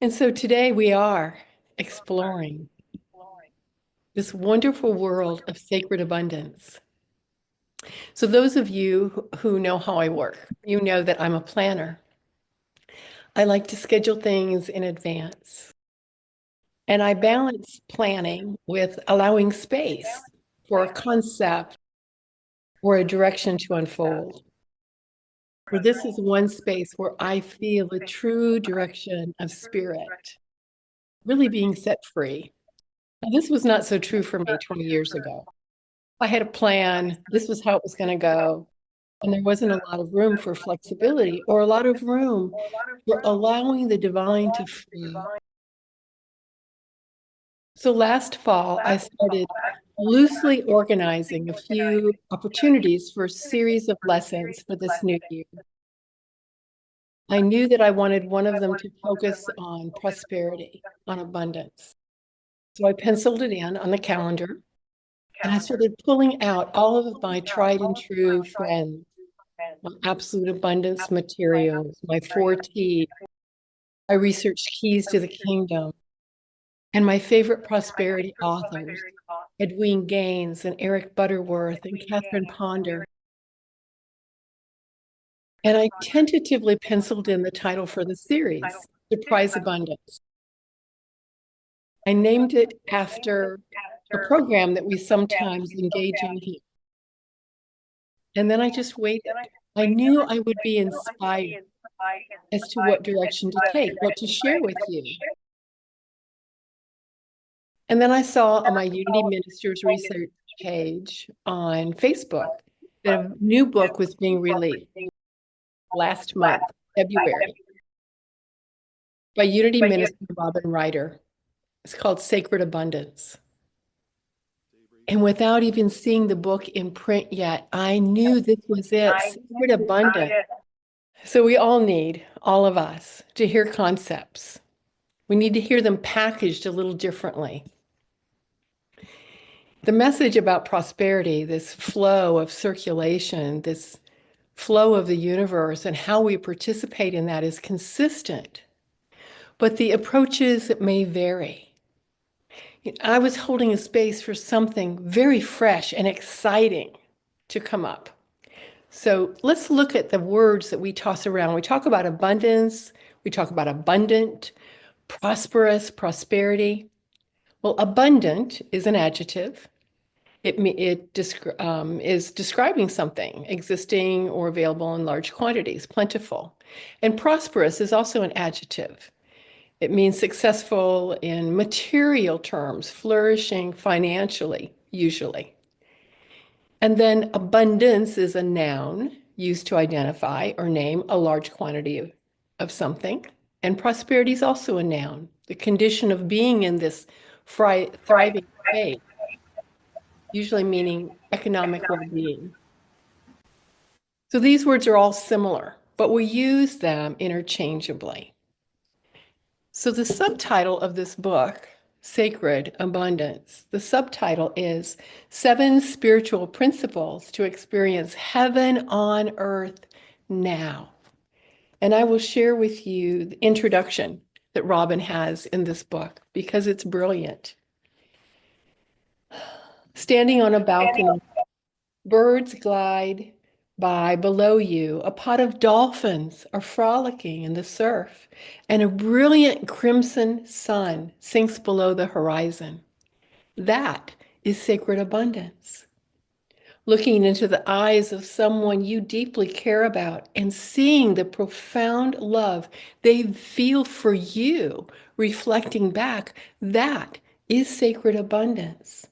And so today we are exploring this wonderful world of sacred abundance. So those of you who know how I work, you know that I'm a planner. I like to schedule things in advance. And I balance planning with allowing space for a concept or a direction to unfold. For this is one space where I feel a true direction of spirit, really being set free. Now, this was not so true for me 20 years ago. I had a plan, this was how it was going to go. And there wasn't a lot of room for flexibility or a lot of room for allowing the divine to flow. So last fall, I started loosely organizing a few opportunities for a series of lessons for this new year. I knew that I wanted one of them to focus on prosperity, on abundance. So I penciled it in on the calendar and I started pulling out all of my tried and true friends, my absolute abundance materials, my 4T. I researched keys to the kingdom and my favorite prosperity authors, Edwene Gaines and Eric Butterworth and Catherine Ponder. And I tentatively penciled in the title for the series, Surprise Abundance. I named it after a program that we sometimes engage in here. And then I just waited. I knew I would be inspired as to what direction to take, what to share with you. And then I saw on my Unity Ministers research page on Facebook that a new book was being released last month, February, by Unity Minister Robin Ryder. It's called Sacred Abundance. And without even seeing the book in print yet, I knew this was it, Sacred Abundance. So we all need, all of us, to hear concepts. We need to hear them packaged a little differently. The message about prosperity, this flow of circulation, this flow of the universe, and how we participate in that is consistent. But the approaches may vary. I was holding a space for something very fresh and exciting to come up. So let's look at the words that we toss around. We talk about abundance, we talk about abundant, prosperous, prosperity. Well, abundant is an adjective. It is describing something existing or available in large quantities, plentiful. And prosperous is also an adjective. It means successful in material terms, flourishing financially, usually. And then abundance is a noun used to identify or name a large quantity of something. And prosperity is also a noun, the condition of being in this thriving state, usually meaning economic well-being. So these words are all similar, but we use them interchangeably. So the subtitle of this book, Sacred Abundance, the subtitle is 7 Spiritual Principles to Experience Heaven on Earth Now. And I will share with you the introduction that Robin has in this book because it's brilliant. Standing on a balcony, birds glide by below you. A pod of dolphins are frolicking in the surf, and a brilliant crimson sun sinks below the horizon. That is sacred abundance. Looking into the eyes of someone you deeply care about and seeing the profound love they feel for you reflecting back, that is sacred abundance.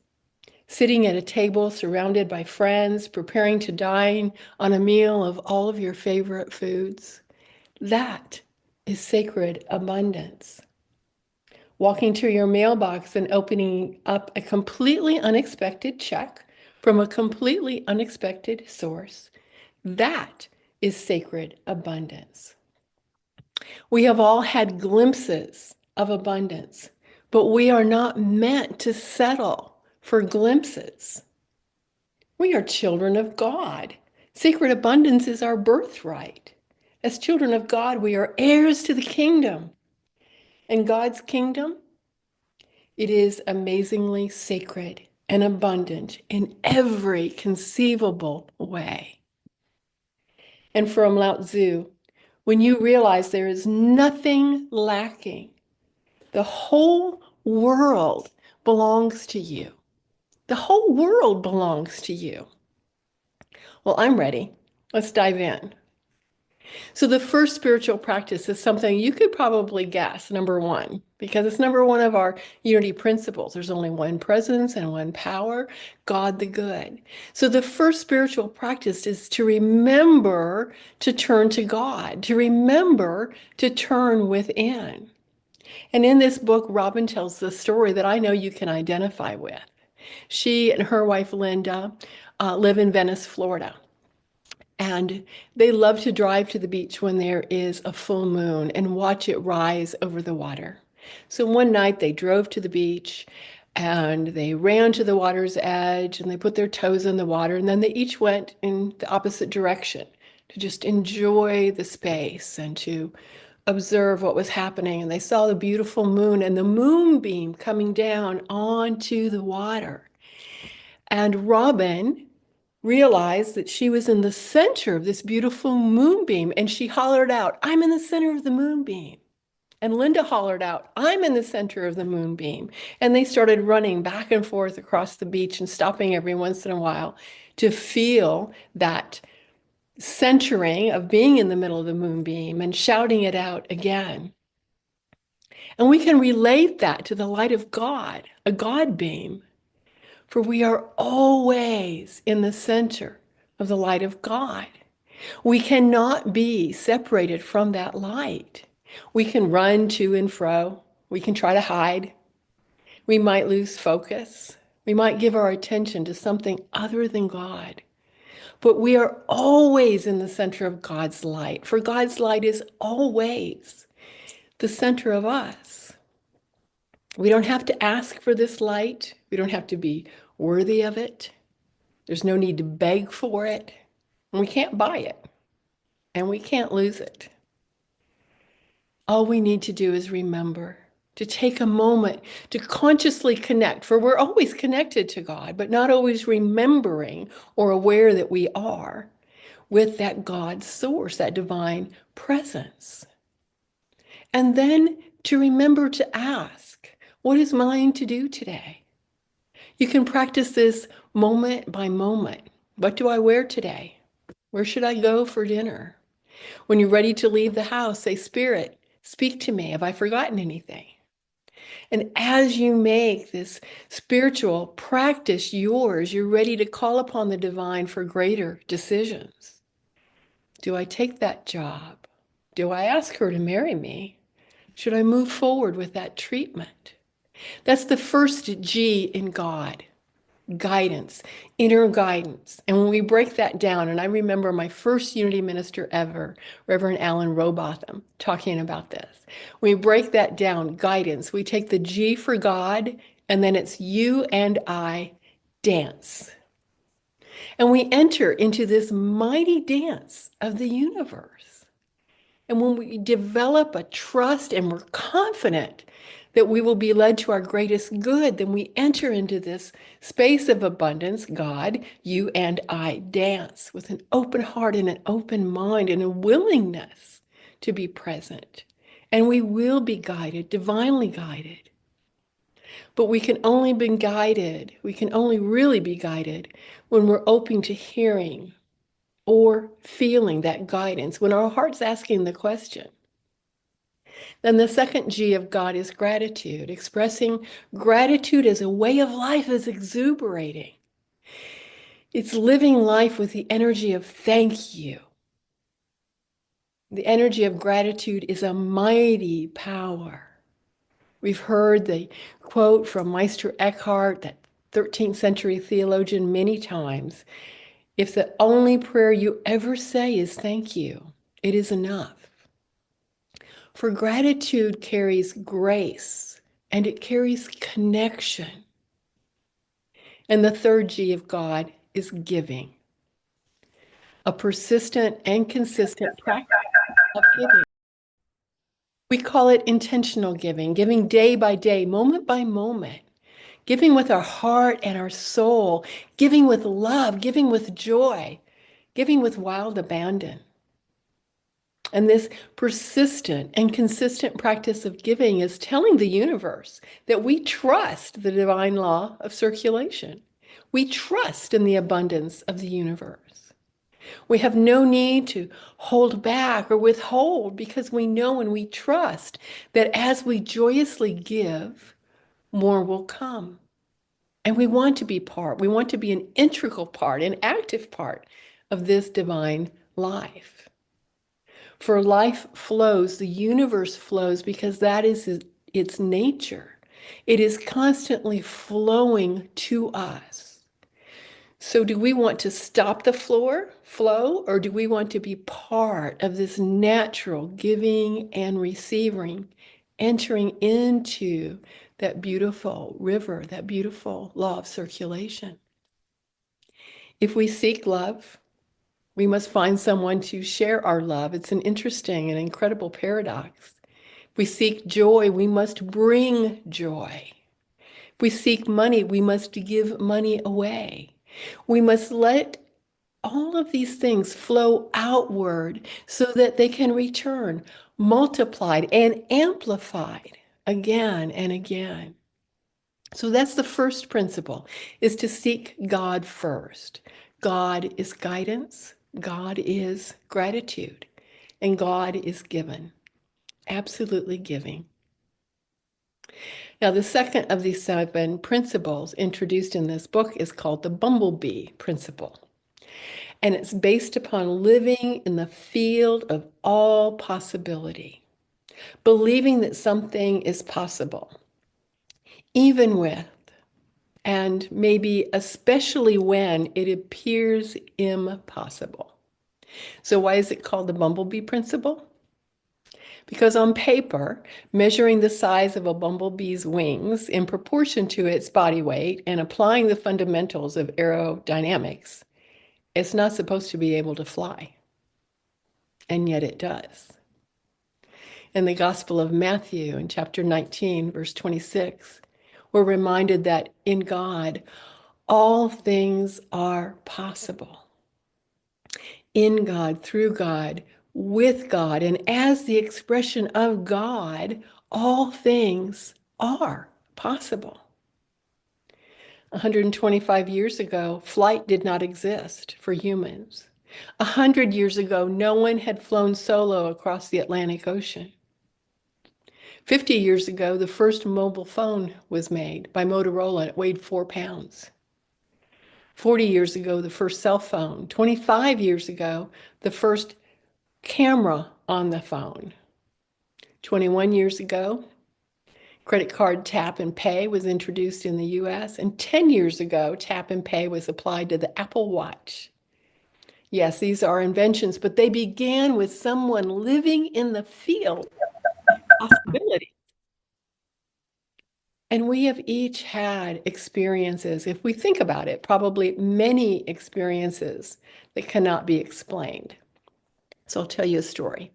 Sitting at a table surrounded by friends, preparing to dine on a meal of all of your favorite foods. That is sacred abundance. Walking to your mailbox and opening up a completely unexpected check from a completely unexpected source. That is sacred abundance. We have all had glimpses of abundance, but we are not meant to settle for glimpses. We are children of God. Sacred abundance is our birthright. As children of God, we are heirs to the kingdom. In God's kingdom, it is amazingly sacred and abundant in every conceivable way. And from Lao Tzu, when you realize there is nothing lacking, the whole world belongs to you. The whole world belongs to you. Well, I'm ready. Let's dive in. So, the first spiritual practice is something you could probably guess, number one, because it's number one of our unity principles. There's only one presence and one power, God the good. So, the first spiritual practice is to remember to turn to God, to remember to turn within. And in this book, Robin tells the story that I know you can identify with. She and her wife, Linda, live in Venice, Florida. And they love to drive to the beach when there is a full moon and watch it rise over the water. So one night they drove to the beach and they ran to the water's edge and they put their toes in the water and then they each went in the opposite direction to just enjoy the space and to observe what was happening. And they saw the beautiful moon and the moonbeam coming down onto the water. And Robin realized that she was in the center of this beautiful moonbeam and she hollered out, "I'm in the center of the moonbeam." And Linda hollered out, "I'm in the center of the moonbeam." And they started running back and forth across the beach and stopping every once in a while to feel that centering of being in the middle of the moonbeam and shouting it out again. And we can relate that to the light of God, a God beam. For we are always in the center of the light of God. We cannot be separated from that light. We can run to and fro. We can try to hide. We might lose focus. We might give our attention to something other than God. But we are always in the center of God's light, for God's light is always the center of us. We don't have to ask for this light. We don't have to be worthy of it. There's no need to beg for it. And we can't buy it. And we can't lose it. All we need to do is remember to take a moment to consciously connect, for we're always connected to God, but not always remembering or aware that we are with that God source, that divine presence. And then to remember to ask, what is mine to do today? You can practice this moment by moment. What do I wear today? Where should I go for dinner? When you're ready to leave the house, say, "Spirit, speak to me. Have I forgotten anything?" And as you make this spiritual practice yours, you're ready to call upon the divine for greater decisions. Do I take that job? Do I ask her to marry me? Should I move forward with that treatment? That's the first G in God. Guidance, inner guidance. And when we break that down, and I remember my first unity minister ever, Reverend Alan Robotham, talking about this. When we break that down, guidance, we take the G for God, and then it's you and I dance. And we enter into this mighty dance of the universe. And when we develop a trust and we're confident that we will be led to our greatest good, then we enter into this space of abundance. God, you and I dance with an open heart and an open mind and a willingness to be present. And we will be guided, divinely guided. But we can only be guided, we can only really be guided when we're open to hearing or feeling that guidance, when our heart's asking the question. Then the second G of God is gratitude. Expressing gratitude as a way of life is exuberating. It's living life with the energy of thank you. The energy of gratitude is a mighty power. We've heard the quote from Meister Eckhart, that 13th century theologian, many times. If the only prayer you ever say is thank you, it is enough. For gratitude carries grace and it carries connection. And the third G of God is giving. A persistent and consistent practice of giving. We call it intentional giving, giving day by day, moment by moment, giving with our heart and our soul, giving with love, giving with joy, giving with wild abandon. And this persistent and consistent practice of giving is telling the universe that we trust the divine law of circulation. We trust in the abundance of the universe. We have no need to hold back or withhold because we know and we trust that as we joyously give, more will come. And we want to be we want to be an integral part, an active part of this divine life. For life flows, the universe flows because that is its nature. It is constantly flowing to us. So do we want to stop the flow, or do we want to be part of this natural giving and receiving, entering into that beautiful river, that beautiful law of circulation? If we seek love, we must find someone to share our love. It's an interesting and incredible paradox. If we seek joy, we must bring joy. If we seek money, we must give money away. We must let all of these things flow outward so that they can return multiplied and amplified again and again. So that's the first principle, is to seek God first. God is guidance, God is gratitude, and God is given, absolutely giving. Now, the second of these 7 principles introduced in this book is called the bumblebee principle. And it's based upon living in the field of all possibility, believing that something is possible, even with, and maybe especially when it appears impossible. So why is it called the bumblebee principle? Because on paper, measuring the size of a bumblebee's wings in proportion to its body weight and applying the fundamentals of aerodynamics, it's not supposed to be able to fly. And yet it does. In the Gospel of Matthew, in chapter 19, verse 26, we're reminded that in God, all things are possible. In God, through God, with God, and as the expression of God, all things are possible. 125 years ago, flight did not exist for humans. 100 years ago, no one had flown solo across the Atlantic Ocean. 50 years ago, the first mobile phone was made by Motorola, and it weighed 4 pounds. 40 years ago, the first cell phone. 25 years ago, the first camera on the phone. 21 years ago, credit card tap and pay was introduced in the US, and 10 years ago, tap and pay was applied to the Apple Watch. Yes, these are inventions, but they began with someone living in the field of possibility. And we have each had experiences, if we think about it, probably many experiences that cannot be explained. So I'll tell you a story.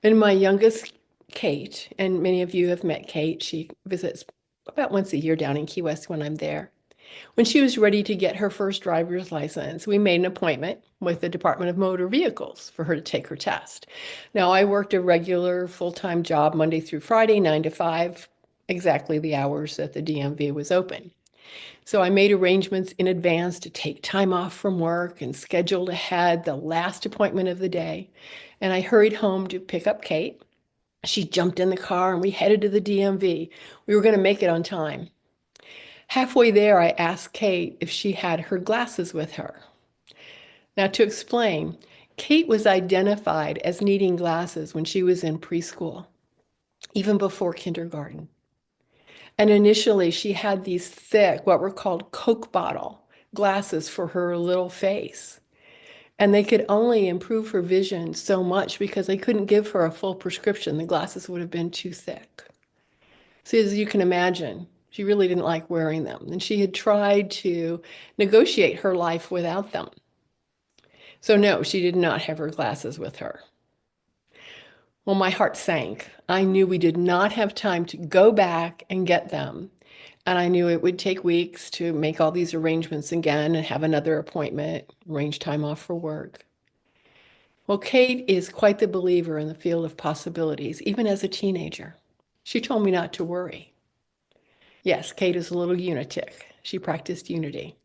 When my youngest, Kate, and many of you have met Kate, she visits about once a year down in Key West when I'm there. When she was ready to get her first driver's license, we made an appointment with the Department of Motor Vehicles for her to take her test. Now, I worked a regular full-time job Monday through Friday, 9 to 5, exactly the hours that the DMV was open. So I made arrangements in advance to take time off from work and scheduled ahead the last appointment of the day. And I hurried home to pick up Kate. She jumped in the car and we headed to the DMV. We were going to make it on time. Halfway there, I asked Kate if she had her glasses with her. Now, to explain, Kate was identified as needing glasses when she was in preschool, even before kindergarten. And initially, she had these thick, what were called Coke bottle glasses for her little face. And they could only improve her vision so much because they couldn't give her a full prescription. The glasses would have been too thick. So as you can imagine, she really didn't like wearing them. And she had tried to negotiate her life without them. So no, she did not have her glasses with her. Well, my heart sank. I knew we did not have time to go back and get them. And I knew it would take weeks to make all these arrangements again and have another appointment, arrange time off for work. Well, Kate is quite the believer in the field of possibilities, even as a teenager. She told me not to worry. Yes, Kate is a little unitic. She practiced unity.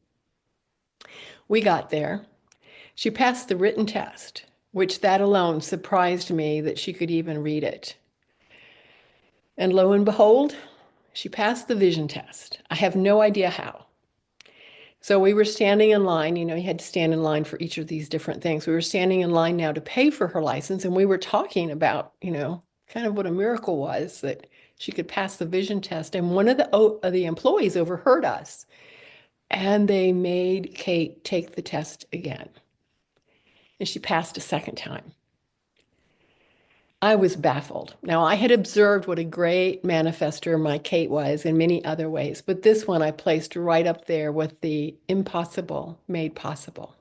We got there. She passed the written test, which that alone surprised me that she could even read it. And lo and behold, she passed the vision test. I have no idea how. So we were standing in line, you had to stand in line for each of these different things. We were standing in line now to pay for her license, and we were talking about, kind of what a miracle was that she could pass the vision test. And one of the employees overheard us, and they made Kate take the test again. And she passed a second time. I was baffled. Now, I had observed what a great manifester my Kate was in many other ways, but this one I placed right up there with the impossible made possible.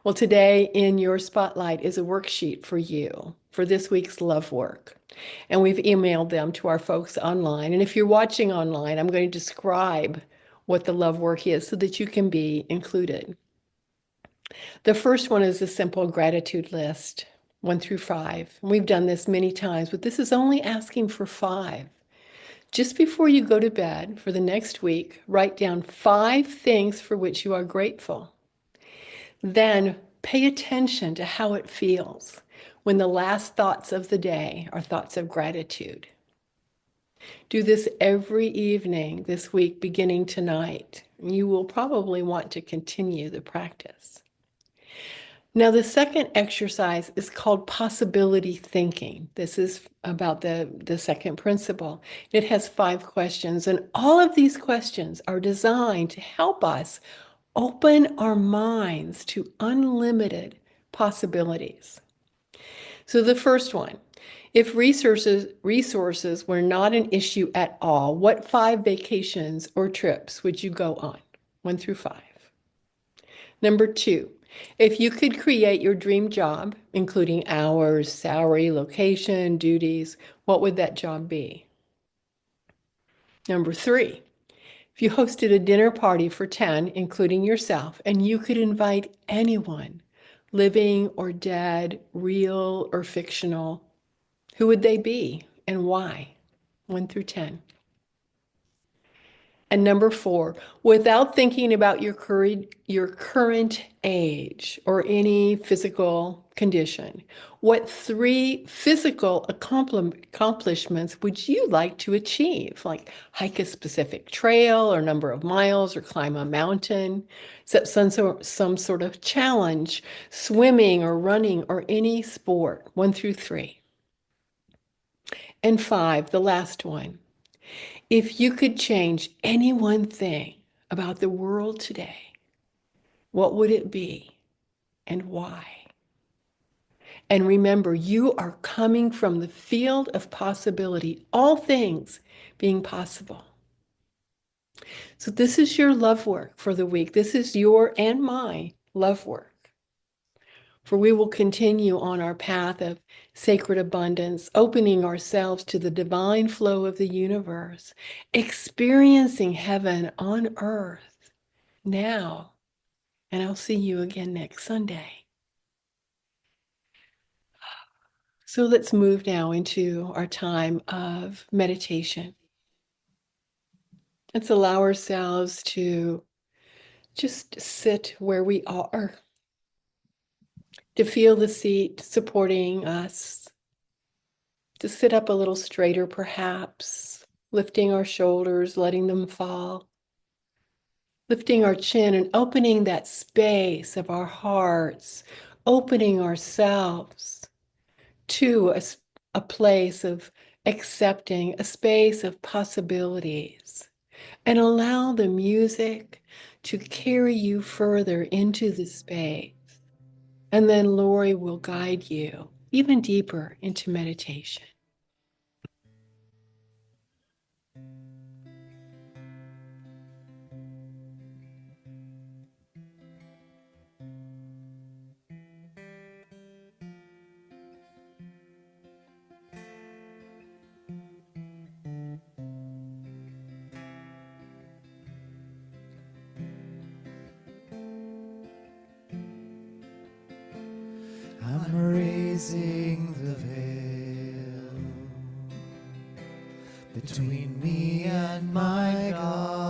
Well, today in your spotlight is a worksheet for you for this week's love work. And we've emailed them to our folks online. And if you're watching online, I'm going to describe what the love work is so that you can be included. The first one is a simple gratitude list, 1 through 5. And we've done this many times, but this is only asking for 5. Just before you go to bed for the next week, write down 5 things for which you are grateful. Then pay attention to how it feels when the last thoughts of the day are thoughts of gratitude. Do this every evening this week, beginning tonight. You will probably want to continue the practice. Now, the second exercise is called possibility thinking. This is about the second principle. It has 5 questions, and all of these questions are designed to help us open our minds to unlimited possibilities. So the first one, if resources were not an issue at all, what 5 vacations or trips would you go on? 1 through 5. Number 2, if you could create your dream job, including hours, salary, location, duties, what would that job be? Number 3, if you hosted a dinner party for 10, including yourself, and you could invite anyone, living or dead, real or fictional, who would they be and why? 1 through 10. And number 4, without thinking about your current age or any physical condition, what 3 physical accomplishments would you like to achieve? Like hike a specific trail or number of miles or climb a mountain, set some sort of challenge, swimming or running or any sport, 1 through 3. And 5, the last one. If you could change any one thing about the world today, what would it be and why? And remember, you are coming from the field of possibility, all things being possible. So this is your love work for the week. This is your and my love work. For we will continue on our path of sacred abundance, opening ourselves to the divine flow of the universe, experiencing heaven on earth now. And I'll see you again next Sunday. So let's move now into our time of meditation. Let's allow ourselves to just sit where we are, to feel the seat supporting us, to sit up a little straighter perhaps, lifting our shoulders, letting them fall, lifting our chin and opening that space of our hearts, opening ourselves to a place of accepting, a space of possibilities, and allow the music to carry you further into the space. And then Lori will guide you even deeper into meditation. raising the veil between me and my God.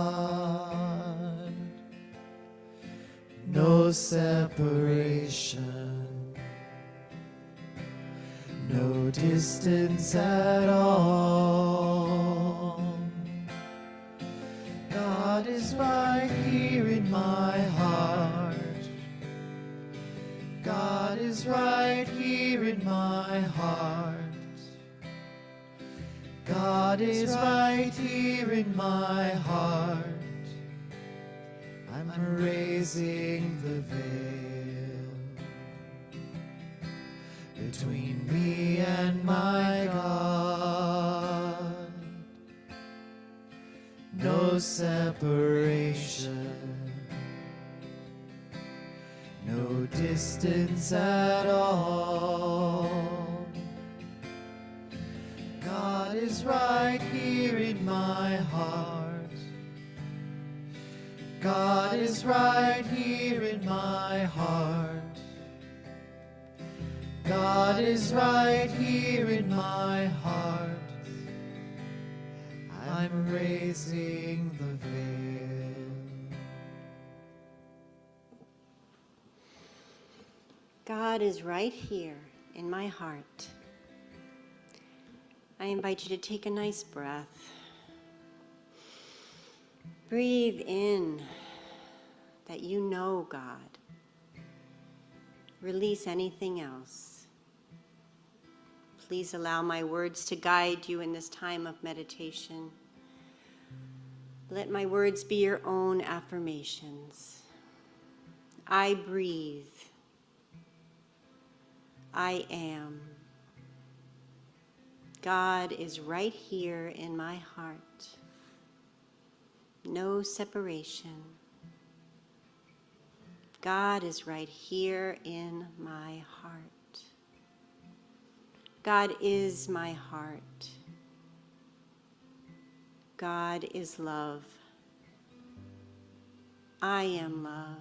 No separation, no distance at all. God is right here in my heart. God is right here in my heart. God is right here in my heart. I'm raising the veil between me and my God. No separation, no distance at all. God is right here in my heart. God is right here in my heart. God is right here in my heart. I'm raising the veil. God is right here in my heart. I invite you to take a nice breath. Breathe in that you know God. Release anything else. Please allow my words to guide you in this time of meditation. Let my words be your own affirmations. I breathe. I am. God is right here in my heart. No separation. God is right here in my heart. God is my heart. God is love. I am love.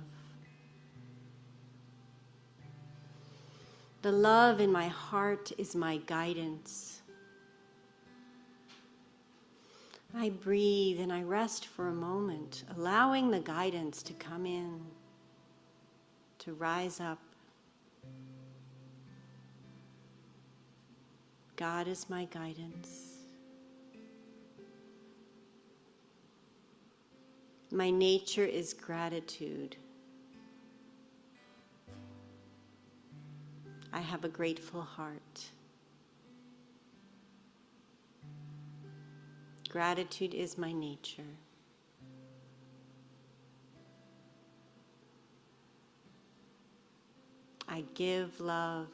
The love in my heart is my guidance. I breathe and I rest for a moment, allowing the guidance to come in, to rise up. God is my guidance. My nature is gratitude. I have a grateful heart. Gratitude is my nature. I give love.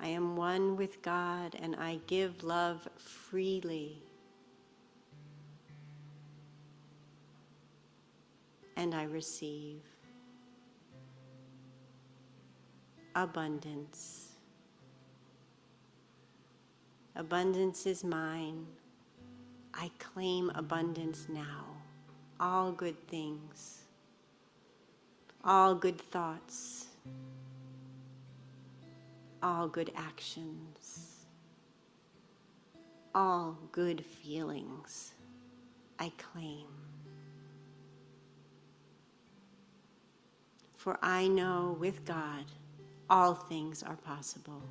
I am one with God, and I give love freely. And I receive abundance. Abundance is mine. I claim abundance now. All good things, all good thoughts, all good actions, all good feelings, I claim. For I know with God, all things are possible.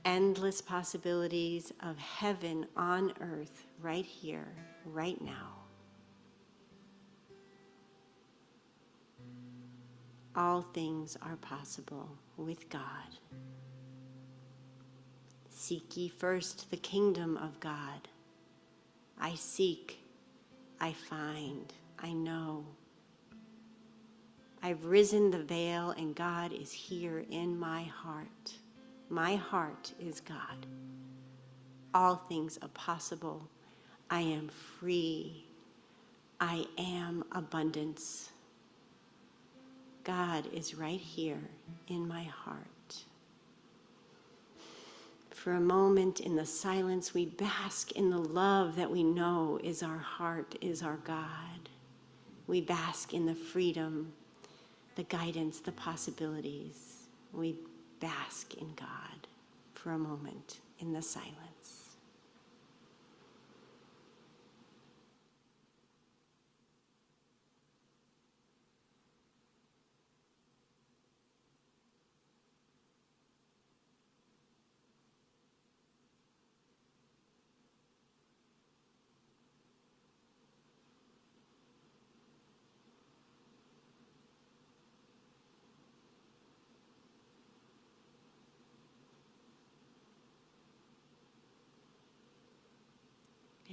Endless possibilities of heaven on earth right here, right now. All things are possible with God. Seek ye first the kingdom of God. I seek, I find, I know. I've risen the veil and God is here in my heart. My heart is God. All things are possible. I am free. I am abundance. God is right here in my heart. For a moment in the silence, we bask in the love that we know is our heart, is our God. We bask in the freedom the guidance, the possibilities. We bask in God for a moment in the silence.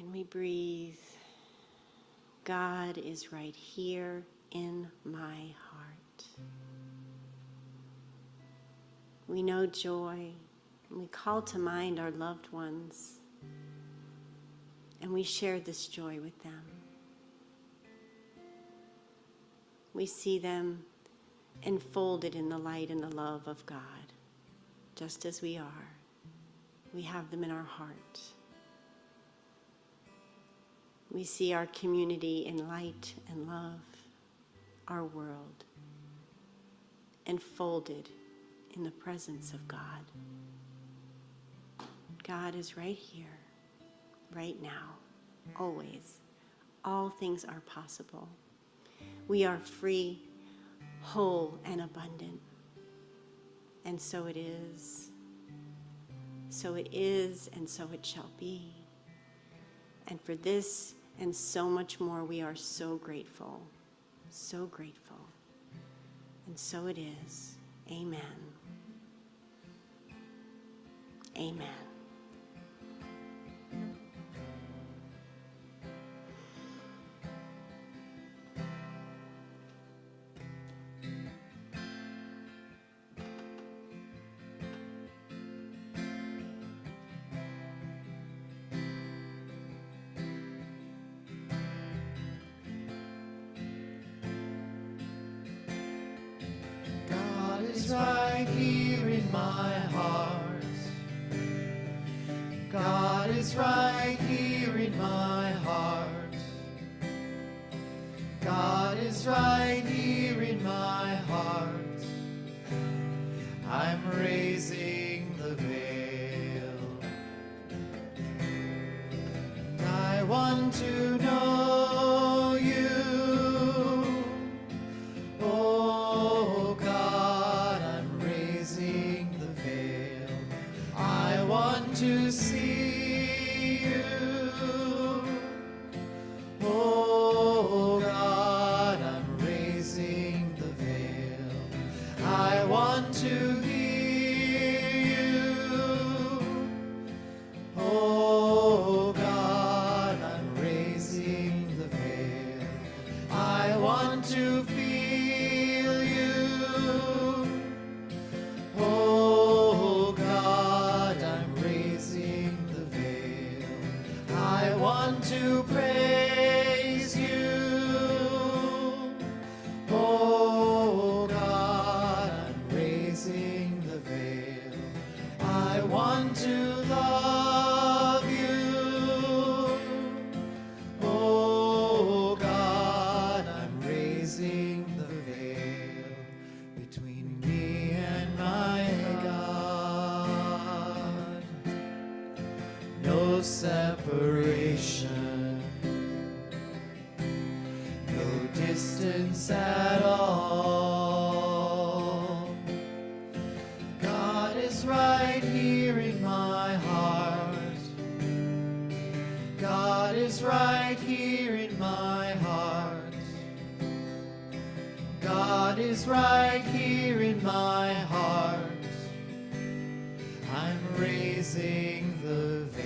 And we breathe. God is right here in my heart. We know joy, and we call to mind our loved ones, and we share this joy with them. We see them enfolded in the light and the love of God, just as we are. We have them in our heart. We see our community in light and love, our world enfolded in the presence of God. God is right here, right now, always. All things are possible. We are free, whole, and abundant. And so it is. So it is, and so it shall be. And for this and so much more, we are so grateful. So grateful. And so it is. Amen. Amen. God is right here in my heart. God is right here in my heart. God is right here in my heart. I'm raising the veil. And I want to know you. Oh God, I'm raising the veil. I want to see you. Oh God, I'm raising the veil. I want to hear you. Oh God, I'm raising the veil. I want to feel you. Oh God, I'm raising the veil. I want to praise you. Oh God, I'm raising the veil. I want to love you. Oh God, I'm raising the veil between me and my God. No separation, no distance at all. God is right here in my heart. God is right here in my heart. God is right here in my heart. I'm raising the veil.